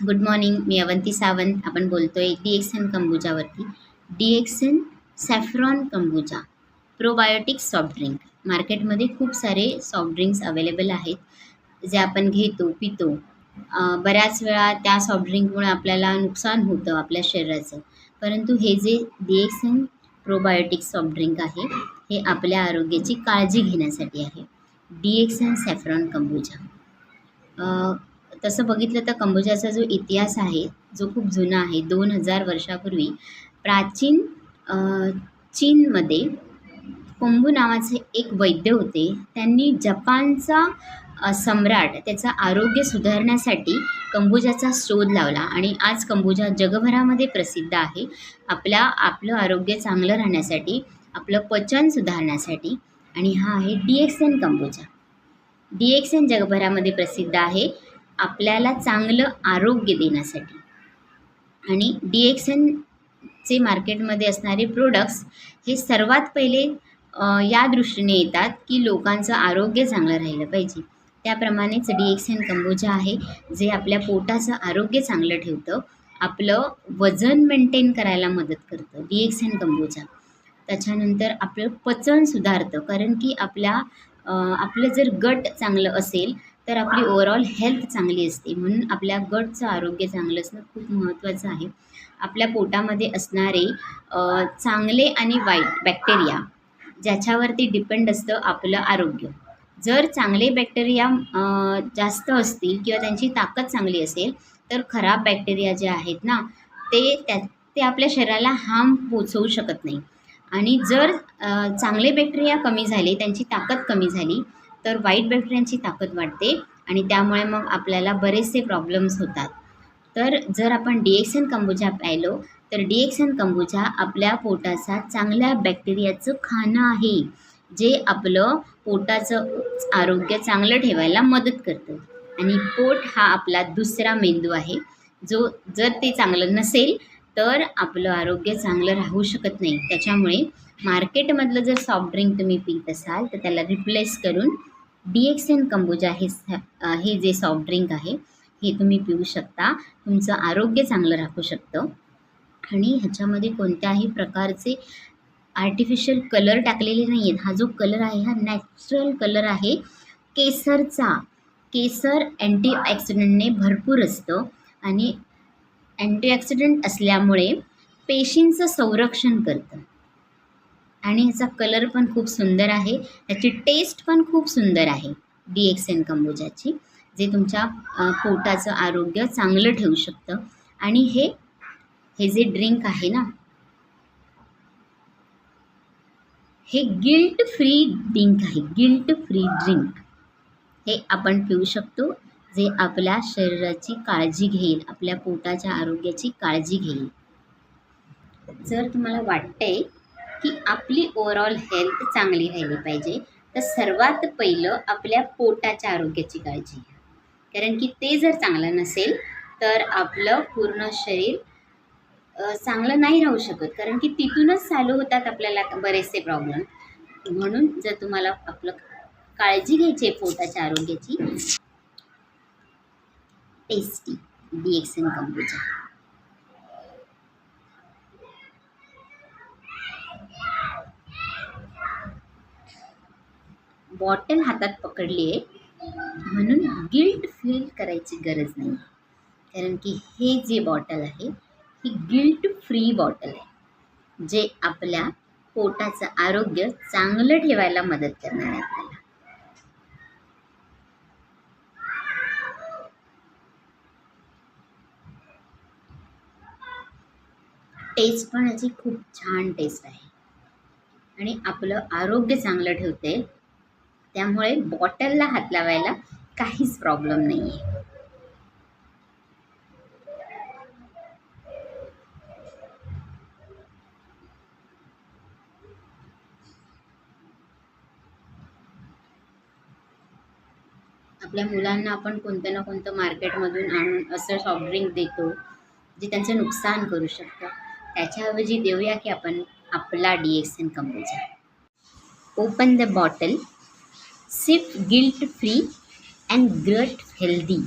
Good morning. मी अवंती सावंत. आपण बोलतोय DXN कंबुजावरती. DXN saffron kombucha probiotic soft drink. मार्केटमध्ये खूप सारे सॉफ्ट ड्रिंक्स अवेलेबल आहेत जे आपण घेतो पितो. बऱ्याच वेळा त्या सॉफ्ट ड्रिंकमुळे आपल्याला नुकसान होतं आपल्या शरीराचं. परंतु हे जे DXN प्रोबायोटिक सॉफ्ट ड्रिंक आहे हे आपल्या आरोग्याची काळजी घेण्यासाठी आहे. DXN saffron kombucha. तसं बघितलं तर कंबोजाचा जो इतिहास आहे जो खूप जुना आहे. 2000 वर्षापूर्वी प्राचीन चीनमध्ये कोंबू नावाचे एक वैद्य होते. त्यांनी जपानचा सम्राट त्याचं आरोग्य सुधारण्यासाठी कंबोजाचा शोध लावला आणि आज कंबोजा जगभरामध्ये प्रसिद्ध आहे. आपलं आरोग्य चांगलं राहण्यासाठी, आपलं पचन सुधारण्यासाठी. आणि हा आहे DXN कंबोजा. DXN जगभरामध्ये प्रसिद्ध आहे आपल्याला चांगलं आरोग्य देण्यासाठी. आणि DXNचे मार्केटमध्ये असणारे प्रोडक्ट्स हे सर्वात पहिले या दृष्टीने येतात की लोकांचं आरोग्य चांगलं राहिलं पाहिजे. त्याप्रमाणेच DXN कंबोजा आहे जे आपल्या पोटाचं आरोग्य चांगलं ठेवतं, आपलं वजन मेंटेन करायला मदत करतं DXN कंबोजा. त्याच्यानंतर आपलं पचन सुधारतं, कारण की आपलं जर गट चांगलं असेल तर आपली ओव्हरऑल हेल्थ चांगली असते. म्हणून आपल्या गटचं आरोग्य चांगलं असणं खूप महत्त्वाचं आहे. आपल्या पोटामध्ये असणारे चांगले आणि वाईट बॅक्टेरिया ज्याच्यावरती डिपेंड असतं आपलं आरोग्य. जर चांगले बॅक्टेरिया जास्त असतील किंवा त्यांची ताकद चांगली असेल तर खराब बॅक्टेरिया जे आहेत ना ते आपल्या शरीराला हार्म पोचवू शकत नाही. आणि जर चांगले बॅक्टेरिया कमी झाले, त्यांची ताकद कमी झाली तर वाईट बॅक्टेरियांची ताकद वाढते आणि त्यामुळे मग आपल्याला बरेचसे प्रॉब्लेम्स होतात. तर जर आपण DXN कंबोजा प्यायलो तर DXN कंबोजा आपल्या पोटाचा चांगल्या बॅक्टेरियाचं खाणं आहे जे आपलं पोटाचं आरोग्य चांगलं ठेवायला मदत करतं. आणि पोट हा आपला दुसरा मेंदू आहे जो जर ते चांगलं नसेल तर आपलं आरोग्य चांगलं राहू शकत नाही. त्याच्यामुळे मार्केटमधलं जर सॉफ्ट ड्रिंक तुम्ही पीत असाल तर त्याला रिप्लेस करून DXN कंबोजा हे जे सॉफ्ट ड्रिंक आहे हे तुम्ही पिऊ शकता. तुमचं आरोग्य चांगलं राहू शकतं. आणि ह्याच्यामध्ये कोणत्याही प्रकारचे आर्टिफिशियल कलर टाकलेले नाही आहेत. हा जो कलर आहे हा नॅचरल कलर आहे केसरचा. केसर अँटीऑक्सिडंटने भरपूर असतं आणि अँटीऑक्सिडंट असल्यामुळे पेशींचं संरक्षण करतं. आणि ह्याचा कलर पण खूप सुंदर आहे, ह्याची टेस्ट पण खूप सुंदर आहे DXN कंबोजाची, जे तुमच्या पोटाचं आरोग्य चांगलं ठेवू शकतं. आणि हे जे ड्रिंक आहे ना हे गिल्ट फ्री ड्रिंक आहे. गिल्ट फ्री ड्रिंक हे आपण पिऊ शकतो जे आपल्या शरीराची काळजी घेईल, आपल्या पोटाच्या आरोग्याची काळजी घेईल. जर तुम्हाला वाटतंय की आपली ओव्हरऑल हेल्थ चांगली राहिली पाहिजे तर सर्वात पहिलं आपल्या पोटाच्या आरोग्याची काळजी घ्या. कारण की ते जर चांगलं नसेल तर आपलं पूर्ण शरीर चांगलं नाही राहू शकत, कारण की तिथूनच चालू होतात आपल्याला बरेचसे प्रॉब्लेम. म्हणून जर तुम्हाला आपलं काळजी घ्यायची आहे पोटाच्या आरोग्याची, टेस्टी DXN कंबोजा. बॉटल हातात पकडली आहे म्हणून गिल्ट फील करायची गरज नाही, कारण की हे जे बॉटल आहे ही गिल्ट फ्री बॉटल आहे जे आपल्या पोटाचं आरोग्य चांगलं ठेवायला मदत करणार आहे आपल्याला. टेस्ट पण याची खूप छान टेस्ट आहे आणि आपलं आरोग्य चांगलं ठेवते. त्यामुळे बॉटलला हात लावायला काहीच प्रॉब्लेम नाही आहे. आपल्या मुलांना आपण कोणतं ना कोणतं मार्केटमधून आणून असं सॉफ्ट ड्रिंक देतो जे त्यांचं नुकसान करू शकतं. त्याच्याऐवजी देऊया की आपण आपला DXN kombucha. Open the bottle, sip guilt free and gut healthy.